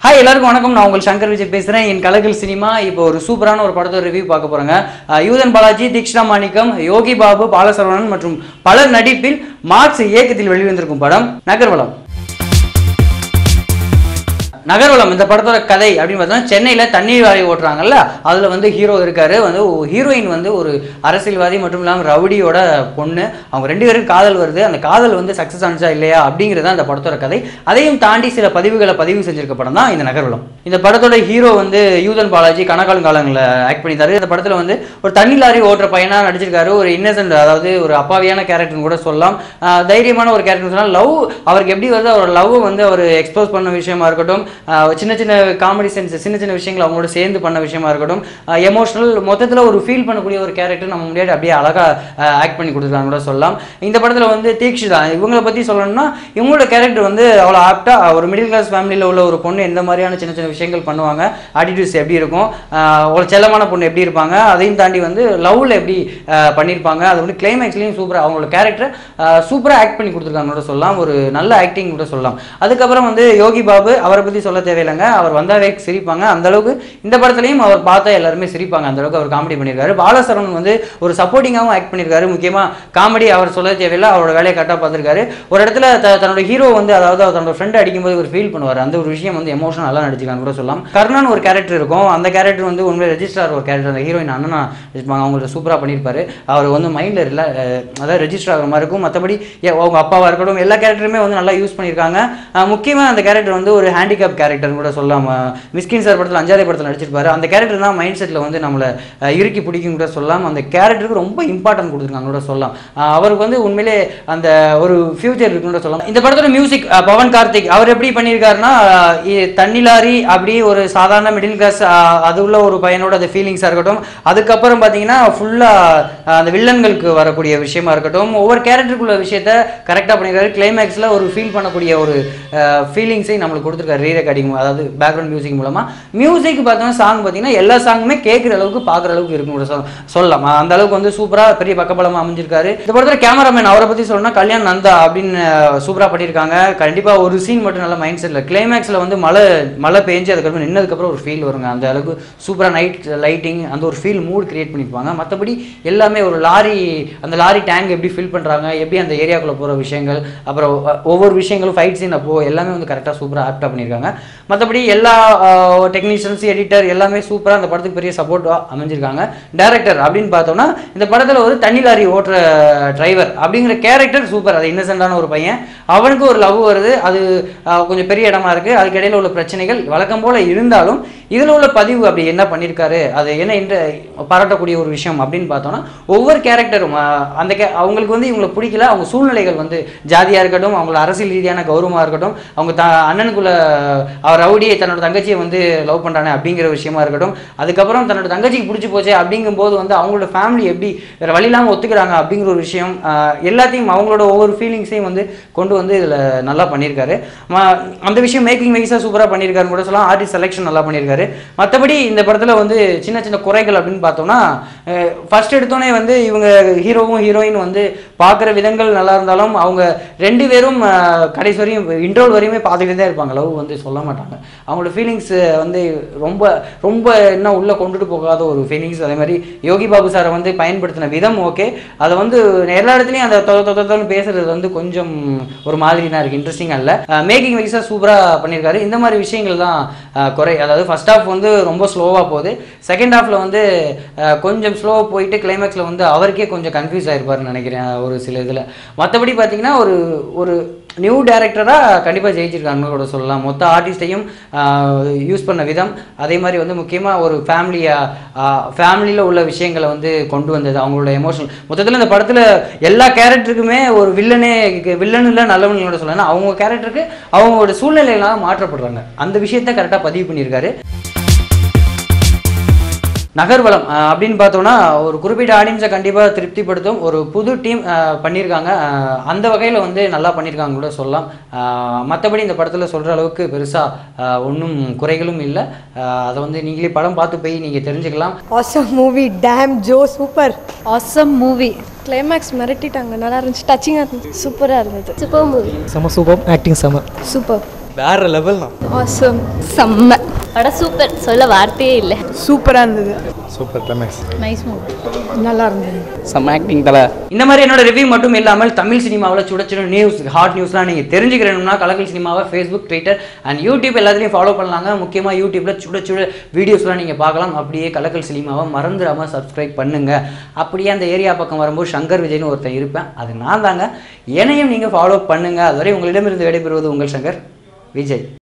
Hi எல்லாருக்கும் வணக்கம். நான் உங்கள் சங்கர் விஜய் பேசுகிறேன். என் கலகல் சினிமா இப்போ ஒரு சூப்பரான ஒரு படத்தோட ரிவ்யூ பார்க்க போகிறேங்க. யூதன் பாலாஜி, தீக்ஷா மாணிக்கம், யோகி பாபு, பாலசரவணன் மற்றும் பலர் நடிப்பில் மார்க்ஸ் இயக்கத்தில் வெளிவந்திருக்கும் படம் நகர்வலம். நகர்வலம் இந்த படத்தோட கதை அப்படின்னு பார்த்தோம்னா, சென்னையில் தண்ணீர் வாரி ஓட்டுறாங்கல்ல, அதில் வந்து ஹீரோ இருக்காரு. வந்து ஹீரோயின் வந்து ஒரு அரசியல்வாதி மற்றும் இல்லாமல் ரவுடியோட பொண்ணு. அவங்க ரெண்டு பேரும் காதல் வருது. அந்த காதல் வந்து சக்ஸஸ் ஆனிச்சா இல்லையா அப்படிங்கிறது அந்த படத்தோட கதை. அதையும் தாண்டி சில பதிவுகளை பதிவு செஞ்சிருக்க படம் தான் இந்த நகர்வலம். இந்த படத்தோட ஹீரோ வந்து யூதன் பாலாஜி கணக்காலங்களில் ஆக்ட் பண்ணியிருந்தாரு. இந்த படத்தில் வந்து ஒரு தண்ணி லாரி ஓட்டுற பையனாக நடிச்சிருக்காரு. ஒரு இன்னசென்ட், அதாவது ஒரு அப்பாவியான கேரக்டர்னு கூட சொல்லலாம். தைரியமான ஒரு கேரக்டர் சொல்லலாம். லவ் அவருக்கு எப்படி வருது, அவர் லவ் வந்து அவர் எக்ஸ்போஸ் பண்ண விஷயமா இருக்கட்டும், சின்ன சின்ன காமெடி சென்ஸ், சின்ன சின்ன விஷயங்கள் அவங்களோட சேர்ந்து பண்ண விஷயமா இருக்கட்டும், எமோஷனல் மொத்தத்தில் ஒரு ஃபீல் பண்ணக்கூடிய ஒரு கேரக்டர் நம்ம முன்னாடி அப்படியே அழகாக ஆக்ட் பண்ணி கொடுத்துருக்காங்க கூட சொல்லலாம். இந்த படத்தில் வந்து தீக்ஷிதா இவங்களை பற்றி சொல்லணும்னா, இவங்களோட கேரக்டர் வந்து அவ்வளோ ஆப்டாக ஒரு மிடில் கிளாஸ் ஃபேமிலியில் உள்ள ஒரு பொண்ணு எந்த மாதிரியான சின்ன சின்ன விஷயங்கள் பண்ணுவாங்க, ஆட்டிடியூட்ஸ் எப்படி இருக்கும், ஒரு செல்லமான பொண்ணு எப்படி இருப்பாங்க, அதையும் தாண்டி வந்து லவ்வில் எப்படி பண்ணியிருப்பாங்க, அது வந்து கிளைமேக்ஸ்லையும் சூப்பராக அவங்களோட கேரக்டர் சூப்பராக ஆக்ட் பண்ணி கொடுத்துருக்காங்க கூட சொல்லலாம். ஒரு நல்ல ஆக்டிங் கூட சொல்லலாம். அதுக்கப்புறம் வந்து யோகி பாபு, அவரை பற்றி சொல்ல தேவையில்லைங்க. அவர் வந்தாவே சிரிப்பாங்க. அந்த அளவுக்கு இந்த படத்துலையும் அவர் பார்த்தா எல்லாருமே சிரிப்பாங்க. அந்த அளவுக்கு அவர் காமெடி பண்ணியிருக்காரு. பாலசரவணன் வந்து ஒரு சப்போர்ட்டிங்காகவும் ஆக்ட் பண்ணியிருக்காரு. முக்கியமாக காமெடி அவர் சொல்ல தேவையில்லை, அவரோட வேலையை கரெக்டாக பார்த்துருக்காரு. ஒரு இடத்துல தன்னோட ஹீரோ வந்து, அதாவது தன்னோட ஃப்ரெண்ட் அடிக்கும்போது ஒரு ஃபீல் பண்ணுவார். அந்த ஒரு விஷயம் வந்து எமோஷனல் நல்லா நடிச்சிருக்காங்க கூட சொல்லலாம். கர்ணன் ஒரு கேரக்டர் இருக்கும். அந்த கேரக்டர் வந்து உண்மையிலே ரெஜிஸ்ட்ரார் ஒரு கேரக்டர், அந்த ஹீரோயின் அண்ணனா இருப்பாங்க, அவங்கள சூப்பராக பண்ணியிருப்பாரு. அவர் வந்து மைண்டில் இல்லை, அதாவது ரெஜிஸ்டர் ஆகிற மாதிரி இருக்கும். மற்றபடி அவங்க அப்பாவாக இருக்கட்டும், எல்லா கேரக்டருமே வந்து நல்லா யூஸ் பண்ணியிருக்காங்க. முக்கியமாக அந்த கேரக்டர் வந்து ஒரு ஹேண்டிகேப் கேரக்டர் கூட சொல்லலாம். மிஸ்கின் சார் படத்தில், அஞ்சாரி படத்தில் நடிச்சிருப்பாரு. அந்த கேரக்டர் தான் மைண்ட் செட்டில் வந்து நம்மளை இறுக்கி பிடிக்கும் கூட சொல்லலாம். அந்த கேரக்டருக்கு ரொம்ப இம்பார்ட்டன்ட் கொடுத்துருக்காங்க கூட சொல்லலாம். அவருக்கு வந்து உண்மையிலே அந்த ஒரு ஃபியூச்சர் இருக்குன்னு கூட சொல்லலாம். இந்த படத்தோட மியூசிக் பவன் கார்த்திக் அவர் எப்படி பண்ணியிருக்காருன்னா, தண்ணிலாரி அப்படி ஒரு சாதாரண மிடில் கிளாஸ் அது உள்ள ஒரு பையனோட அந்த ஃபீலிங்ஸாக இருக்கட்டும், அதுக்கப்புறம் பார்த்தீங்கன்னா ஃபுல்லாக அந்த வில்லன்களுக்கு வரக்கூடிய விஷயமா இருக்கட்டும், ஒவ்வொரு கேரக்டருக்குள்ள விஷயத்த கரெக்டாக பண்ணியிருக்காரு. கிளைமேக்ஸில் ஒரு ஃபீல் பண்ணக்கூடிய ஒரு ஃபீலிங்ஸை நம்மளுக்கு கொடுத்துருக்காரு ரீ ரெக்கார்டிங், அதாவது பேக்ரவுண்ட் மியூசிக் மூலமா. மியூசிக் பார்த்தோம்னா சாங் பார்த்தீங்கன்னா எல்லா சாங்குமே கேட்குற அளவுக்கு பார்க்குற அளவுக்கு இருக்கும் சொல்லலாம். அந்த அளவுக்கு வந்து சூப்பராக பெரிய பக்கபலமாக அமைஞ்சிருக்காரு. இந்த படத்தில் கேமராமேன் அவரை பற்றி சொல்லணும்னா கல்யாண் நந்தா அப்படின்னு சூப்பராக பண்ணியிருக்காங்க. கண்டிப்பாக ஒரு சீன் மட்டும் நல்ல மைண்ட் செட்டில், கிளைமேக்ஸில் வந்து மழை பெஞ்சு அதுக்கப்புறம் நின்னதுக்கப்புறம் ஒரு ஃபீல் வருங்க. அந்த அளவுக்கு சூப்பராக நைட் லைட்டிங், அந்த ஒரு ஃபீல் மூட் கிரியேட் பண்ணியிருப்பாங்க. மற்றபடி எல்லாமே ஒரு லாரி, அந்த லாரி டேங்க் எப்படி ஃபில் பண்ணுறாங்க, எப்படி அந்த ஏரியாக்குள்ளே போகிற விஷயங்கள், அப்புறம் ஒவ்வொரு விஷயங்களும் ஃபைட் சீன் அப்போது எல்லாமே வந்து கரெக்டாக சூப்பராக ஆக்டாக பண்ணியிருக்காங்க. மற்றபடி எல்லா டெக்னீஷியன்ஸ், எடிட்டர் எல்லாமே சூப்பராக அந்த படத்துக்கு பெரிய சப்போர்ட்டாக அமைஞ்சிருக்காங்க. டைரக்டர் அப்படின்னு பார்த்தோம்னா, இந்த படத்தில் ஒரு தண்ணி லாரி ஓட்டுற டிரைவர் அப்படிங்கிற கேரக்டர் சூப்பர். அது இன்னசென்டான ஒரு பையன், அவனுக்கு ஒரு லவ் வருது, அது கொஞ்சம் பெரிய இடமா இருக்குது, அதுக்கு இடையில உள்ள பிரச்சனைகள் வழக்கம் போல் இருந்தாலும் இதில் உள்ள பதிவு அப்படி என்ன பண்ணியிருக்காரு, அது என்ன என்று பாராட்டக்கூடிய ஒரு விஷயம் அப்படின்னு பார்த்தோன்னா, ஒவ்வொரு கேரக்டரும் அந்த அவங்களுக்கு வந்து இவங்களை பிடிக்கல, அவங்க சூழ்நிலைகள் வந்து ஜாதியாக இருக்கட்டும், அவங்கள அரசியல் ரீதியான கௌரவமாக இருக்கட்டும், அவங்க அண்ணனுக்குள்ள அவர் ரவுடியை தன்னோட தங்கச்சியை வந்து லவ் பண்ணுறானே அப்படிங்கிற விஷயமா இருக்கட்டும், அதுக்கப்புறம் தன்னோட தங்கச்சிக்கு பிடிச்சி போச்சு அப்படிங்கும்போது வந்து அவங்களோட ஃபேமிலி எப்படி வேறு வழி இல்லாமல் ஒத்துக்கிறாங்க அப்படிங்கிற ஒரு விஷயம், எல்லாத்தையும் அவங்களோட ஒவ்வொரு ஃபீலிங்ஸையும் வந்து கொண்டு வந்து இதில் நல்லா பண்ணியிருக்காரு. அந்த விஷயம் மேக்கிங் வைஸாக சூப்பராக பண்ணியிருக்காருன்னு கூட சொல்லலாம். ஆர்டிஸ்ட் செலெக்ஷன் நல்லா பண்ணியிருக்காரு. மற்றபடி இந்த படத்தில் வந்து சின்ன சின்ன குறைகள் அப்படின்னு பார்த்தோம்னா, ஃபர்ஸ்ட் எடுத்தோடனே வந்து இவங்க ஹீரோவும் ஹீரோயின் வந்து பார்க்குற விதங்கள் நல்லா இருந்தாலும், அவங்க ரெண்டு பேரும் கடைசி வரையும் இன்ட்ரோல் வரையுமே பார்த்துக்கிட்டே தான் இருப்பாங்க. லவ் வந்து சொல்ல மாட்டாங்க. அவங்களோட ஃபீலிங்ஸ் வந்து ரொம்ப ரொம்ப இன்னும் உள்ளே கொண்டுட்டு போகாத ஒரு ஃபீலிங்ஸ். அதே மாதிரி யோகி பாபு சாரை வந்து பயன்படுத்தின விதம் ஓகே, அதை வந்து எல்லா இடத்துலையும் அந்த தொத்தன்னு பேசுறது வந்து கொஞ்சம் ஒரு மாதிரி தான் இருக்குது, இன்ட்ரெஸ்டிங்காக இல்லை. மேக்கிங் வைஸாக சூப்பராக பண்ணியிருக்காரு. இந்த மாதிரி விஷயங்கள் தான் குறை. அதாவது ஃபர்ஸ்ட் ஹாஃப் வந்து ரொம்ப ஸ்லோவாக போகுது, செகண்ட் ஹாஃபில் வந்து கொஞ்சம் ஸ்லோவாக போயிட்டு கிளைமேக்ஸில் வந்து அவருக்கே கொஞ்சம் கன்ஃபியூஸ் ஆகிருப்பாருன்னு நினைக்கிறேன் ஒரு சில இதில். மற்றபடி பார்த்தீங்கன்னா ஒரு நியூ டைரக்டராக கண்டிப்பாக ஜெயிச்சிருக்காங்கன்னு கூட சொல்லலாம். மொத்த ஆர்டிஸ்ட்டையும் யூஸ் பண்ண விதம், அதே மாதிரி வந்து முக்கியமாக ஒரு ஃபேமிலியில் உள்ள விஷயங்களை வந்து கொண்டு வந்தது, அவங்களோட எமோஷனல். மொத்தத்தில் இந்த படத்தில் எல்லா கேரக்டருக்குமே ஒரு வில்லன் இல்லை நல்லவன் கூட சொல்லலாம். அவங்க கேரக்டருக்கு அவங்களோட சூழ்நிலைகளாக மாற்றப்படுறாங்க. அந்த விஷயத்தை கரெக்டாக பதிவு பண்ணியிருக்காரு. நகர்வலம் அப்படின்னு பார்த்தோன்னா ஒரு குறிப்பிட்ட ஆடியன்ஸை கண்டிப்பாக திருப்திப்படுத்தும் ஒரு புது டீம் பண்ணியிருக்காங்க. அந்த வகையில் வந்து நல்லா பண்ணியிருக்காங்க கூட சொல்லலாம். மற்றபடி இந்த படத்தில் சொல்கிற அளவுக்கு பெருசாக ஒன்றும் குறைகளும் இல்லை. அதை வந்து நீங்களே படம் பார்த்து போய் நீங்கள் தெரிஞ்சுக்கலாம். ஆசம் மூவி, டேம் ஜோ, சூப்பர் ஆசம் மூவி. கிளைமேக்ஸ் மிரட்டிட்டாங்க, நல்லா இருந்துச்சு, டச்சிங்காக இருந்துச்சு, சூப்பராக இருந்தது. Super movie. Super acting, super. வேற லெவல் தான். ஆசம். செம்ம படம் சூப்பர், சொல்ல வார்த்தையே இல்லை. சூப்பராக இருந்தது. Super climax. Nice movie. நல்லா இருந்தது. செம்ம ஆக்டிங் தல. இந்த மாதிரி என்னோட ரிவ்யூ மட்டும் இல்லாமல் தமிழ் சினிமாவில் சுட சுட நியூஸ், ஹாட் நியூஸ்லாம் நீங்கள் தெரிஞ்சுக்கணும்னா கலக்கல் சினிமாவை ஃபேஸ்புக், ட்விட்டர் அண்ட் யூடியூப் எல்லாத்துலேயும் ஃபாலோ பண்ணலாங்க. முக்கியமாக யூடியூப்பில் சுட சுட வீடியோஸ்லாம் நீங்கள் பார்க்கலாம். அப்படியே கலக்கல் சினிமாவை மறந்துடாமல் சப்ஸ்கிரைப் பண்ணுங்கள். அப்படியே அந்த ஏரியா பக்கம் வரும்போது சங்கர் விஜய்னு ஒருத்தன் இருப்பேன், அது நான் தாங்க. என்னையும் நீங்கள் ஃபாலோ பண்ணுங்கள். அதுவரை உங்களிடமிருந்து விடைபெறுவது உங்கள் சங்கர் விஜய்.